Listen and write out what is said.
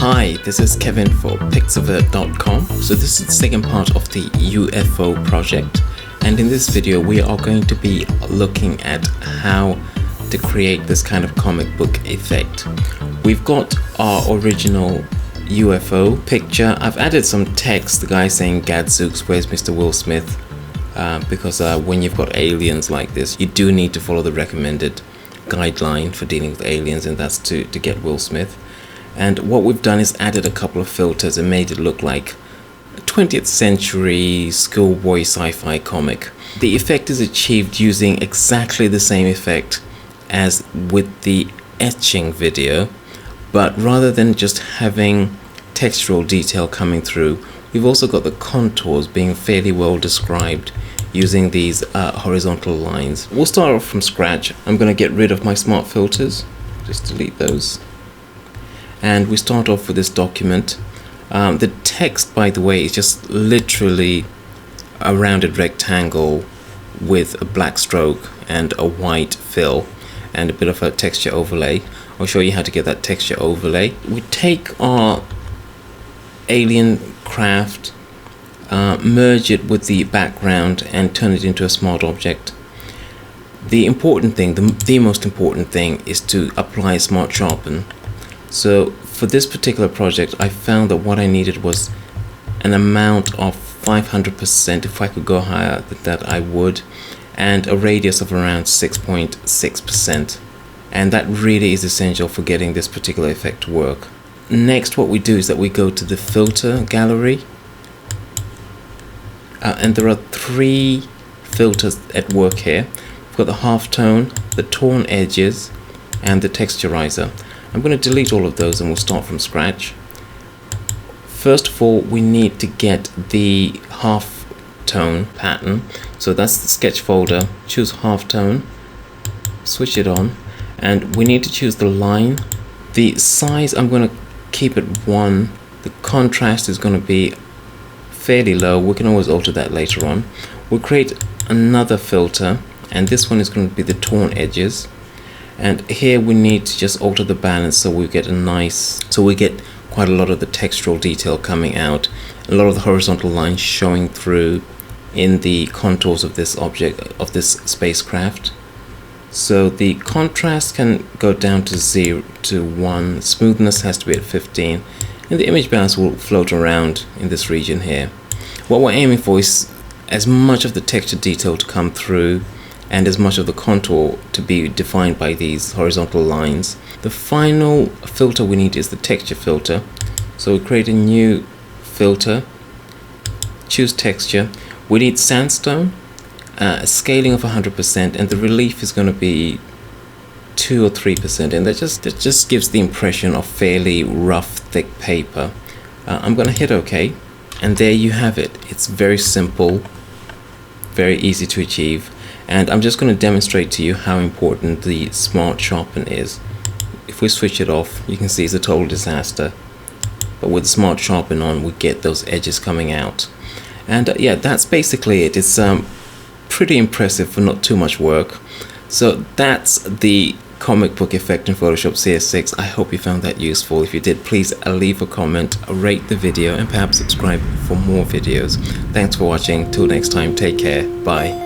Hi, this is Kevin for Pixavert.com. So this is the second part of the UFO project, and in this video we are going to be looking at how to create this kind of comic book effect. We've got our original UFO picture. I've added some text, the guy saying "Gadzooks, where's Mr. Will Smith?" Because when you've got aliens like this, you do need to follow the recommended guideline for dealing with aliens, and that's to get Will Smith. And what we've done is added a couple of filters and made it look like a 20th century schoolboy sci-fi comic. The effect is achieved using exactly the same effect as with the etching video, but rather than just having textural detail coming through, we've also got the contours being fairly well described using these horizontal lines. We'll start off from scratch. I'm going to get rid of my smart filters, just delete those. And we start off with this document. The text, by the way, is just literally a rounded rectangle with a black stroke and a white fill and a bit of a texture overlay. I'll show you how to get that texture overlay. We take our alien craft, merge it with the background and turn it into a smart object. The important thing, the most important thing, is to apply smart sharpen. So for this particular project, I found that what I needed was an amount of 500%. If I could go higher than that, I would, and a radius of around 6.6%. And that really is essential for getting this particular effect to work. Next, what we do is that we go to the filter gallery, and there are three filters at work here. We've got the halftone, the torn edges, and the texturizer. I'm going to delete all of those and we'll start from scratch. First of all, we need to get the halftone pattern. So that's the sketch folder. Choose halftone, switch it on, and we need to choose the line. The size, I'm going to keep it 1. The contrast is going to be fairly low. We can always alter that later on. We'll create another filter, and this one is going to be the torn edges. And here we need to just alter the balance so we get quite a lot of the textural detail coming out, a lot of the horizontal lines showing through in the contours of this object, of this spacecraft. So the contrast can go down to 0 to 1, smoothness has to be at 15, and the image balance will float around in this region here. What we're aiming for is as much of the texture detail to come through and as much of the contour to be defined by these horizontal lines. The final filter we need is the texture filter. So we create a new filter, choose texture. We need sandstone, a scaling of 100%, and the relief is going to be 2 or 3%, and that just gives the impression of fairly rough, thick paper. I'm going to hit OK, and there you have it. It's very simple, very easy to achieve. And I'm just going to demonstrate to you how important the smart sharpen is. If we switch it off, you can see it's a total disaster. But with the smart sharpen on, we get those edges coming out. And yeah, that's basically it. It's pretty impressive for not too much work. So that's the comic book effect in Photoshop CS6. I hope you found that useful. If you did, please leave a comment, rate the video, and perhaps subscribe for more videos. Thanks for watching. Till next time, take care. Bye.